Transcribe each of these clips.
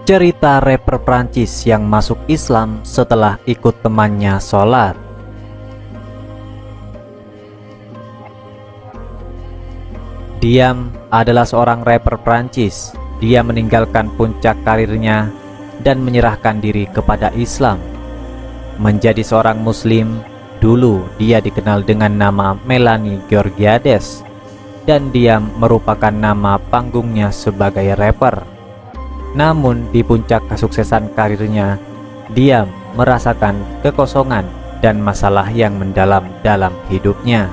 Cerita rapper Prancis yang masuk Islam setelah ikut temannya sholat. Diam adalah seorang rapper Prancis. Dia meninggalkan puncak karirnya dan menyerahkan diri kepada Islam. Menjadi seorang Muslim, dulu dia dikenal dengan nama Melanie Georgiades, dan Diam merupakan nama panggungnya sebagai rapper. Namun di puncak kesuksesan karirnya, Diam merasakan kekosongan dan masalah yang mendalam dalam hidupnya.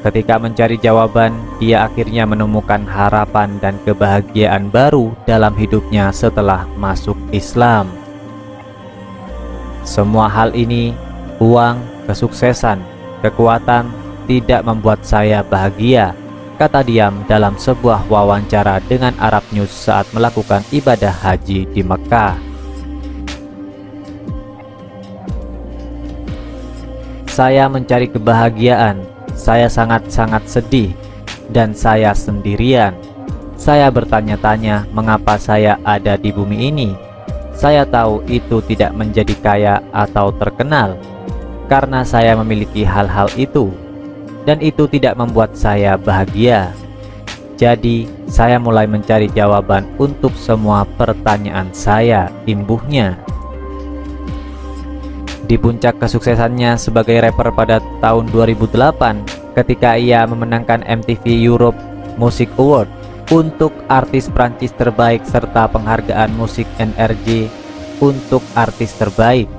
Ketika mencari jawaban, dia akhirnya menemukan harapan dan kebahagiaan baru dalam hidupnya setelah masuk Islam. Semua hal ini, uang, kesuksesan, kekuatan, tidak membuat saya bahagia, kata Diam dalam sebuah wawancara dengan Arab News saat melakukan ibadah haji di Mekah. Saya mencari kebahagiaan, saya sangat-sangat sedih, dan saya sendirian. Saya bertanya-tanya mengapa saya ada di bumi ini. Saya tahu itu tidak menjadi kaya atau terkenal, karena saya memiliki hal-hal itu. Dan itu tidak membuat saya bahagia. Jadi, saya mulai mencari jawaban untuk semua pertanyaan saya, imbuhnya. Di puncak kesuksesannya sebagai rapper pada tahun 2008, ketika ia memenangkan MTV Europe Music Award untuk artis Prancis terbaik serta penghargaan musik NRJ untuk artis terbaik,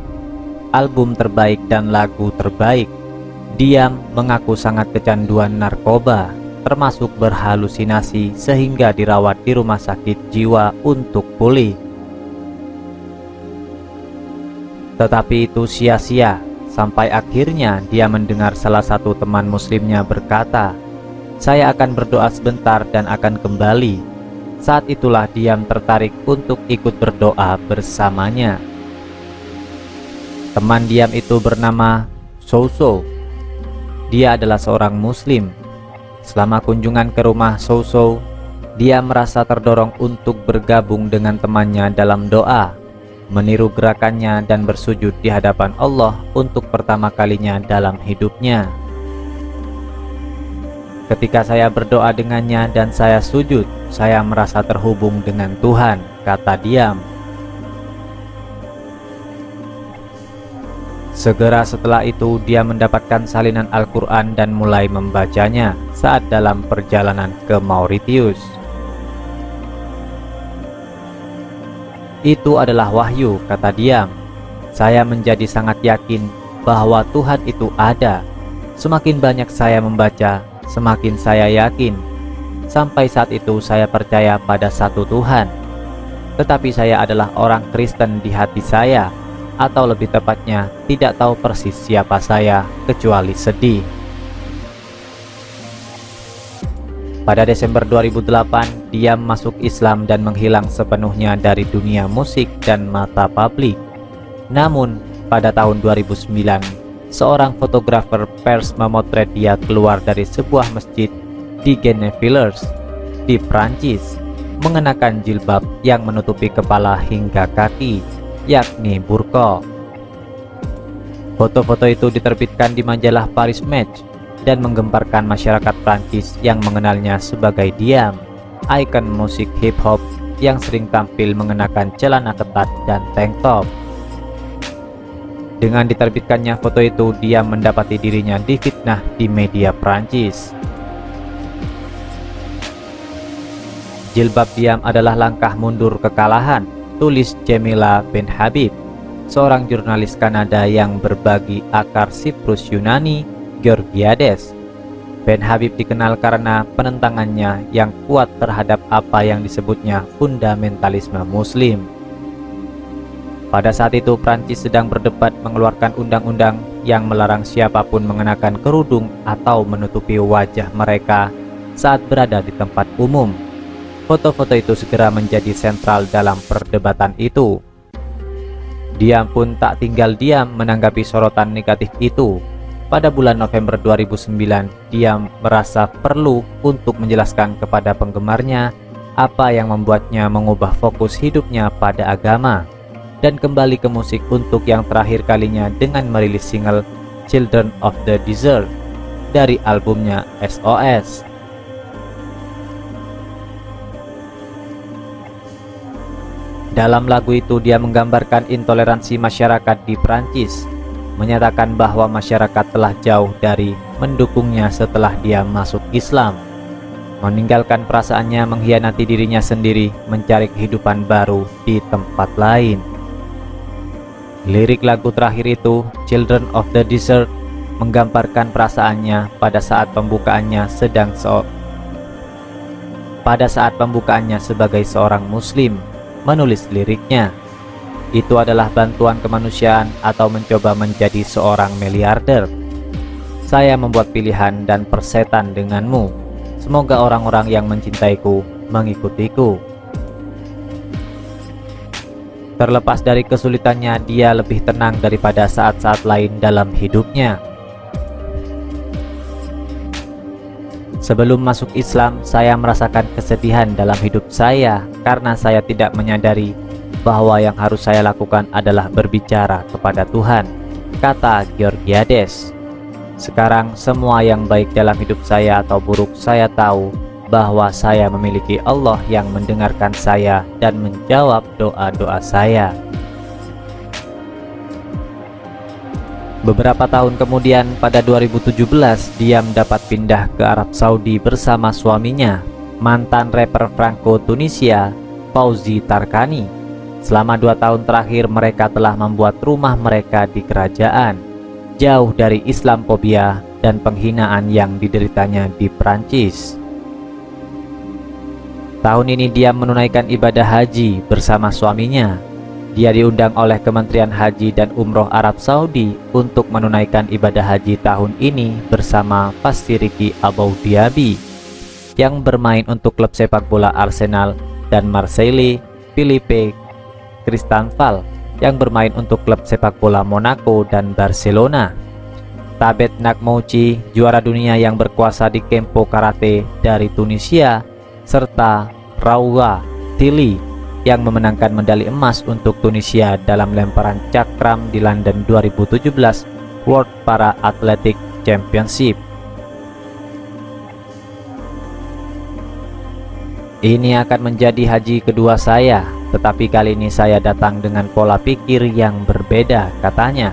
album terbaik, dan lagu terbaik. Diam mengaku sangat kecanduan narkoba, termasuk berhalusinasi sehingga dirawat di rumah sakit jiwa untuk pulih. Tetapi itu sia-sia, sampai akhirnya dia mendengar salah satu teman muslimnya berkata, "Saya akan berdoa sebentar dan akan kembali." Saat itulah Diam tertarik untuk ikut berdoa bersamanya. Teman Diam itu bernama Souso. Dia adalah seorang muslim. Selama kunjungan ke rumah Souso, dia merasa terdorong untuk bergabung dengan temannya dalam doa, meniru gerakannya dan bersujud di hadapan Allah untuk pertama kalinya dalam hidupnya. Ketika saya berdoa dengannya dan saya sujud, saya merasa terhubung dengan Tuhan, kata Diam. Segera setelah itu dia mendapatkan salinan Al-Quran dan mulai membacanya saat dalam perjalanan ke Mauritius. Itu adalah wahyu, kata Diam. Saya menjadi sangat yakin bahwa Tuhan itu ada. Semakin banyak saya membaca, semakin saya yakin. Sampai saat itu saya percaya pada satu Tuhan. Tetapi saya adalah orang Kristen di hati saya, atau lebih tepatnya tidak tahu persis siapa saya kecuali sedih. Pada Desember 2008, Diam masuk Islam dan menghilang sepenuhnya dari dunia musik dan mata publik. Namun, pada tahun 2009, seorang fotografer pers memotret dia keluar dari sebuah masjid di Gennevilliers, di Prancis, mengenakan jilbab yang menutupi kepala hingga kaki, yakni burqa. Foto-foto itu diterbitkan di majalah Paris Match dan menggemparkan masyarakat Prancis yang mengenalnya sebagai Diam, ikon musik hip hop yang sering tampil mengenakan celana ketat dan tank top. Dengan diterbitkannya foto itu, Diam mendapati dirinya difitnah di media Prancis. Jilbab Diam adalah langkah mundur kekalahan, tulis Jamila Benhabib, seorang jurnalis Kanada yang berbagi akar Siprus Yunani Georgiades. Benhabib dikenal karena penentangannya yang kuat terhadap apa yang disebutnya fundamentalisme muslim. Pada saat itu Prancis sedang berdebat mengeluarkan undang-undang yang melarang siapapun mengenakan kerudung atau menutupi wajah mereka saat berada di tempat umum. Foto-foto itu segera menjadi sentral dalam perdebatan itu. Diam pun tak tinggal diam menanggapi sorotan negatif itu. Pada bulan November 2009, Diam merasa perlu untuk menjelaskan kepada penggemarnya apa yang membuatnya mengubah fokus hidupnya pada agama dan kembali ke musik untuk yang terakhir kalinya dengan merilis single Children of the Desert dari albumnya SOS. Dalam lagu itu dia menggambarkan intoleransi masyarakat di Prancis, menyatakan bahwa masyarakat telah jauh dari mendukungnya setelah dia masuk Islam, meninggalkan perasaannya mengkhianati dirinya sendiri, mencari kehidupan baru di tempat lain. Lirik lagu terakhir itu, Children of the Desert, menggambarkan perasaannya pada saat pembukaannya sebagai seorang muslim. Menulis liriknya, itu adalah bantuan kemanusiaan atau mencoba menjadi seorang miliarder. Saya membuat pilihan dan persetan denganmu. Semoga orang-orang yang mencintaiku mengikutiku. Terlepas dari kesulitannya, dia lebih tenang daripada saat-saat lain dalam hidupnya. Sebelum masuk Islam, saya merasakan kesedihan dalam hidup saya karena saya tidak menyadari bahwa yang harus saya lakukan adalah berbicara kepada Tuhan, kata Georgiades. Sekarang semua yang baik dalam hidup saya atau buruk, saya tahu bahwa saya memiliki Allah yang mendengarkan saya dan menjawab doa-doa saya. Beberapa tahun kemudian, pada 2017, dia mendapat pindah ke Arab Saudi bersama suaminya, mantan rapper Franco-Tunisia, Fauzi Tarkani. Selama 2 tahun terakhir, mereka telah membuat rumah mereka di kerajaan, jauh dari Islamfobia dan penghinaan yang dideritanya di Prancis. Tahun ini dia menunaikan ibadah haji bersama suaminya. Dia diundang oleh Kementerian Haji dan Umroh Arab Saudi untuk menunaikan ibadah haji tahun ini bersama Pastyriki Abou Diaby yang bermain untuk klub sepak bola Arsenal, dan Marseille Philippe Kristanfal yang bermain untuk klub sepak bola Monaco dan Barcelona. Tabet Nakmouchi, juara dunia yang berkuasa di Kempo Karate dari Tunisia, serta Raoua Tili yang memenangkan medali emas untuk Tunisia dalam lemparan cakram di London 2017 World Para Athletic Championship. Ini akan menjadi haji kedua saya, tetapi kali ini saya datang dengan pola pikir yang berbeda, katanya.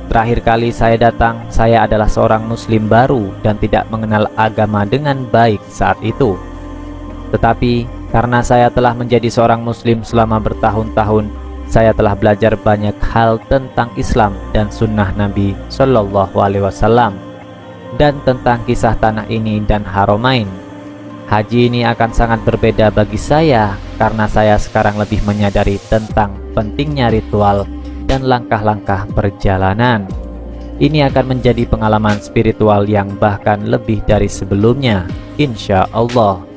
Terakhir kali saya datang, saya adalah seorang muslim baru dan tidak mengenal agama dengan baik saat itu. Tetapi karena saya telah menjadi seorang muslim selama bertahun-tahun, saya telah belajar banyak hal tentang Islam dan sunnah Nabi Shallallahu Alaihi Wasallam dan tentang kisah tanah ini dan Haramain. Haji ini akan sangat berbeda bagi saya karena saya sekarang lebih menyadari tentang pentingnya ritual dan langkah-langkah perjalanan. Ini akan menjadi pengalaman spiritual yang bahkan lebih dari sebelumnya, insya Allah.